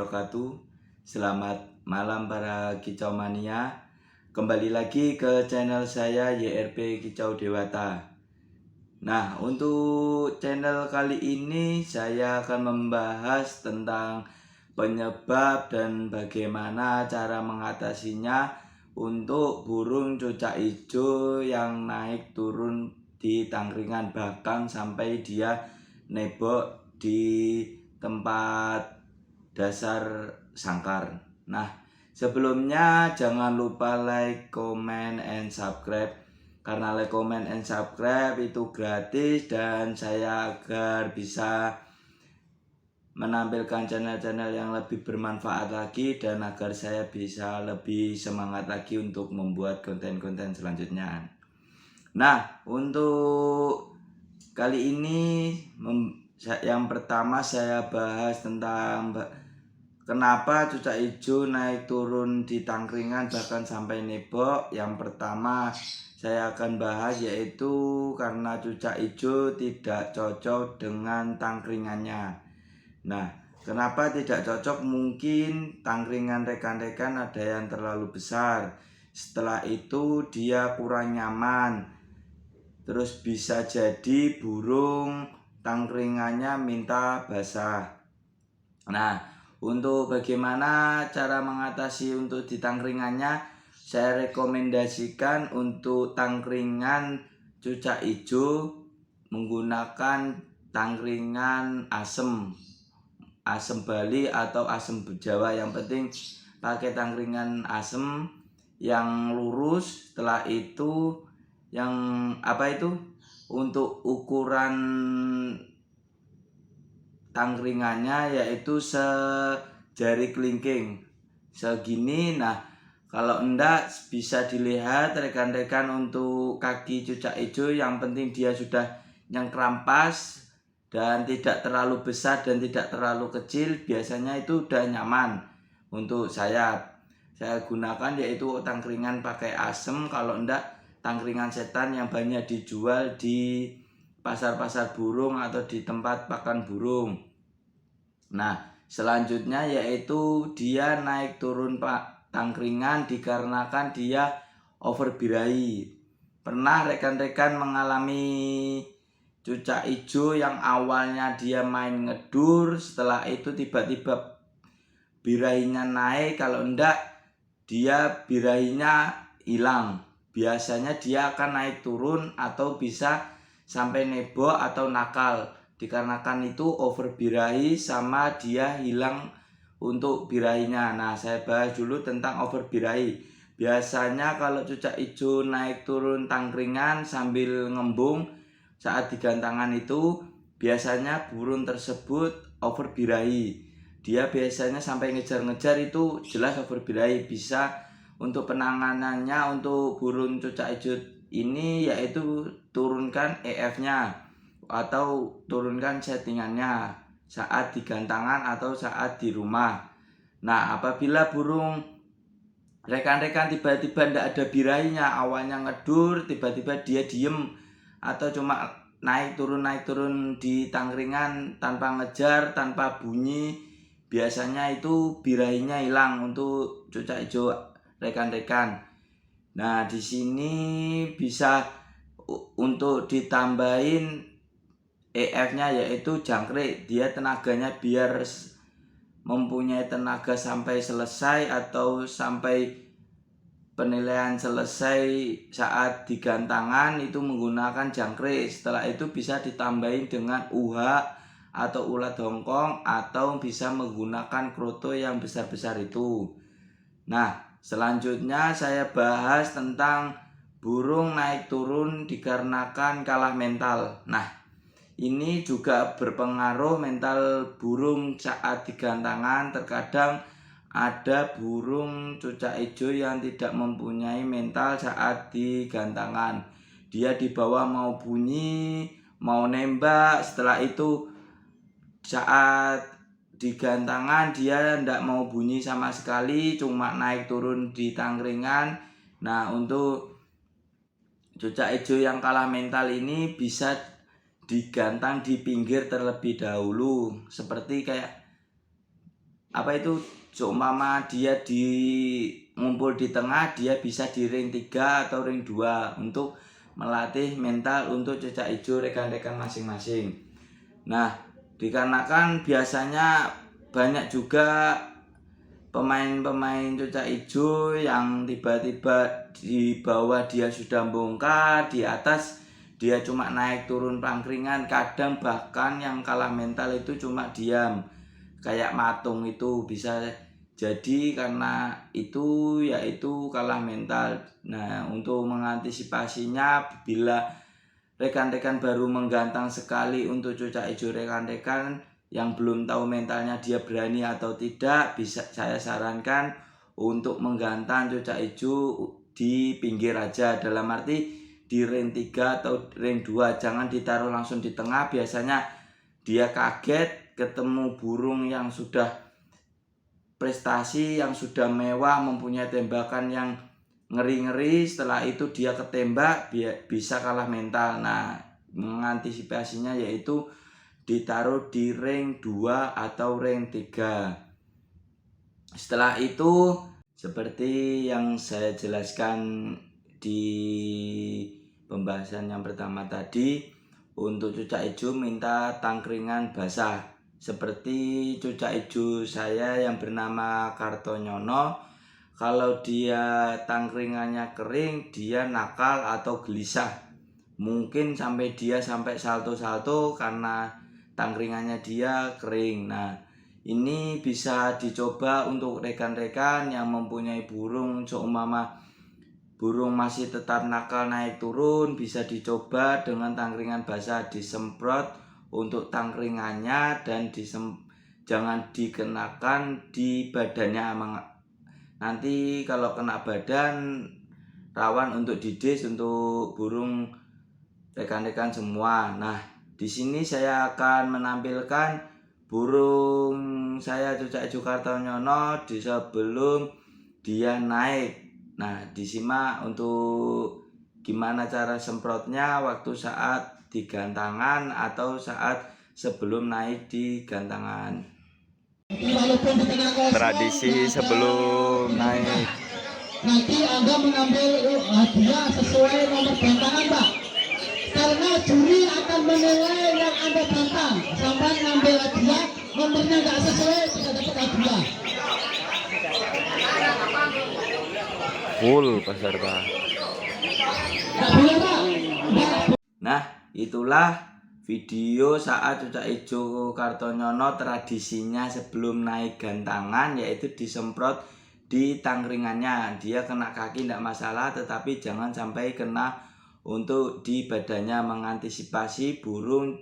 wabarakatuh. Selamat malam para kicau mania. Kembali lagi ke channel saya YRP Kicau Dewata. Nah, untuk channel kali ini saya akan membahas tentang penyebab dan bagaimana cara mengatasinya untuk burung cucak hijau yang naik turun di tangkringan, bahkan sampai dia nebok di tempat dasar sangkar. Nah, sebelumnya jangan lupa like, comment, and subscribe. Karena like, comment, and subscribe itu gratis, dan saya agar bisa menampilkan channel-channel yang lebih bermanfaat lagi, dan agar saya bisa lebih semangat lagi untuk membuat konten-konten selanjutnya. Nah, untuk kali ini yang pertama saya bahas tentang kenapa cucak hijau naik turun di tangkringan bahkan sampai nebok. Yang pertama saya akan bahas yaitu karena cucak hijau tidak cocok dengan tangkringannya. Nah, kenapa tidak cocok? Mungkin tangkringan rekan-rekan ada yang terlalu besar. Setelah itu dia kurang nyaman. Terus bisa jadi burung tangkringannya minta basah. Nah, untuk bagaimana cara mengatasi untuk di tangkringannya, saya rekomendasikan untuk tangkringan cucak hijau menggunakan tangkringan asem Bali atau asem Jawa. Yang penting pakai tangkringan asem yang lurus. Setelah itu yang untuk ukuran tangkringannya yaitu sejari kelingking segini. Nah, kalau enggak bisa dilihat rekan-rekan untuk kaki cucak hijau, yang penting dia sudah yang kerampas dan tidak terlalu besar dan tidak terlalu kecil, biasanya itu udah nyaman. Untuk saya gunakan yaitu tangkringan pakai asem. Kalau enggak, tangkringan setan yang banyak dijual di pasar-pasar burung atau di tempat pakan burung. Nah, selanjutnya yaitu dia naik turun tangkringan dikarenakan dia overbirahi. Pernah rekan-rekan mengalami cucak hijau yang awalnya dia main ngedur, setelah itu tiba-tiba birahinya naik. Kalau enggak, dia birahinya hilang. Biasanya dia akan naik turun atau bisa sampai nebok atau nakal. Dikarenakan itu overbirahi sama dia hilang untuk birahinya. Nah, saya bahas dulu tentang overbirahi. Biasanya kalau cucak hijau naik turun tangkringan sambil ngembung saat digantangan itu, biasanya burung tersebut overbirahi. Dia biasanya sampai ngejar-ngejar, itu jelas overbirahi. Bisa untuk penanganannya untuk burung cucak hijau ini yaitu turunkan EF-nya atau turunkan settingannya saat digantangan atau saat di rumah. Nah, apabila burung rekan-rekan tiba-tiba tidak ada birahinya, awalnya ngedur, tiba-tiba dia diem atau cuma naik turun di tangkringan tanpa ngejar, tanpa bunyi, biasanya itu birahinya hilang untuk cucak hijau rekan-rekan. Nah, di sini bisa untuk ditambahin EF-nya yaitu jangkrik. Dia tenaganya biar mempunyai tenaga sampai selesai atau sampai penilaian selesai saat digantangan itu menggunakan jangkrik. Setelah itu bisa ditambahin dengan UH atau ulat hongkong atau bisa menggunakan kroto yang besar-besar itu. Nah, selanjutnya saya bahas tentang burung naik turun dikarenakan kalah mental. Nah, ini juga berpengaruh mental burung saat digantangan. Terkadang ada burung cucak hijau yang tidak mempunyai mental saat digantangan. Dia di bawah mau bunyi, mau nembak, setelah itu saat digantangan dia tidak mau bunyi sama sekali, cuma naik turun di tangkringan. Nah, untuk cucak hijau yang kalah mental ini bisa digantang di pinggir terlebih dahulu, seperti kayak apa itu, seumpama dia ngumpul di tengah, dia bisa di ring 3 atau ring 2 untuk melatih mental untuk cucak hijau rekan-rekan masing-masing. Nah, dikarenakan biasanya banyak juga pemain-pemain cucak hijau yang tiba-tiba di bawah dia sudah bongkar, di atas dia cuma naik turun pangkringan, kadang bahkan yang kalah mental itu cuma diam, kayak matung. Itu bisa jadi karena itu yaitu kalah mental. Nah, untuk mengantisipasinya, bila rekan-rekan baru menggantang sekali untuk cucak hijau rekan-rekan yang belum tahu mentalnya dia berani atau tidak, bisa saya sarankan untuk menggantang cucak hijau di pinggir aja, dalam arti di ring 3 atau ring 2, jangan ditaruh langsung di tengah. Biasanya dia kaget ketemu burung yang sudah prestasi, yang sudah mewah, mempunyai tembakan yang ngeri-ngeri, setelah itu dia ketembak, bisa kalah mental. Nah, mengantisipasinya yaitu ditaruh di ring 2 atau ring 3. Setelah itu, seperti yang saya jelaskan di pembahasan yang pertama tadi, untuk cucak hijau minta tangkringan basah. Seperti cucak hijau saya yang bernama Kartonyono, kalau dia tangkringannya kering, dia nakal atau gelisah. Mungkin dia sampai salto-salto karena tangkringannya dia kering. Nah, ini bisa dicoba untuk rekan-rekan yang mempunyai burung, seumpama burung masih tetap nakal naik turun, bisa dicoba dengan tangkringan basah, disemprot untuk tangkringannya dan jangan dikenakan di badannya. Nanti kalau kena badan rawan untuk didis untuk burung rekan-rekan semua. Nah, di sini saya akan menampilkan burung saya cucak hijau Kartonyono di sebelum dia naik. Nah, disimak untuk gimana cara semprotnya waktu saat di gantangan atau saat sebelum naik di gantangan. Tradisi sebelum naik. Nanti Anda mengambil hadiah sesuai nomor gantangan, Pak. Karena juri akan menilai yang Anda gantang. Sampai ngambil hadiah, nomornya nggak sesuai, bisa dapat hadiah. Full peserta. Nah, itulah video saat cucak hijau Kartonyono tradisinya sebelum naik gantangan, yaitu disemprot di tangkringannya. Dia kena kaki tidak masalah, tetapi jangan sampai kena untuk di badannya, mengantisipasi burung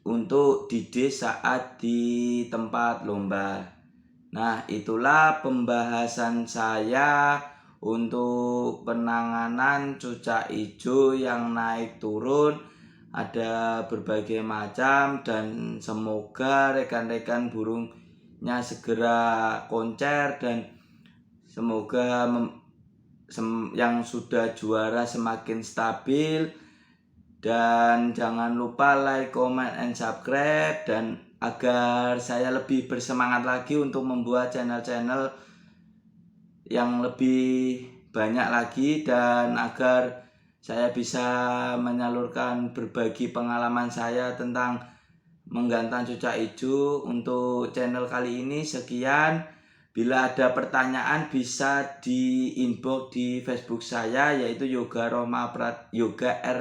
untuk didis saat di tempat lomba. Nah, itulah pembahasan saya untuk penanganan cucak hijau yang naik turun. Ada berbagai macam, dan semoga rekan-rekan burungnya segera koncer, dan semoga yang sudah juara semakin stabil. Dan jangan lupa like, comment, and subscribe, dan agar saya lebih bersemangat lagi untuk membuat channel-channel yang lebih banyak lagi, dan agar saya bisa menyalurkan berbagi pengalaman saya tentang menggantang cucak hijau. Untuk channel kali ini sekian. Bila ada pertanyaan bisa di inbox di Facebook saya, yaitu Yoga R.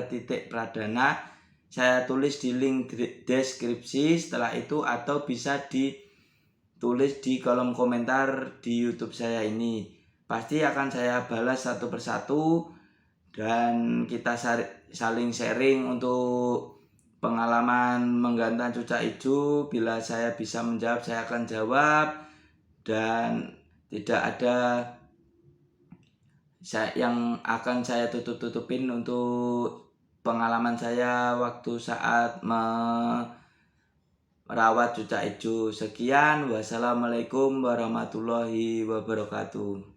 Pradana. Saya tulis di link deskripsi setelah itu, atau bisa ditulis di kolom komentar di YouTube saya ini. Pasti akan saya balas satu persatu, dan kita saling sharing untuk pengalaman menggantang cucak hijau. Bila saya bisa menjawab, saya akan jawab, dan tidak ada yang akan saya tutupin untuk pengalaman saya waktu saat merawat cucak hijau. Sekian, wassalamualaikum warahmatullahi wabarakatuh.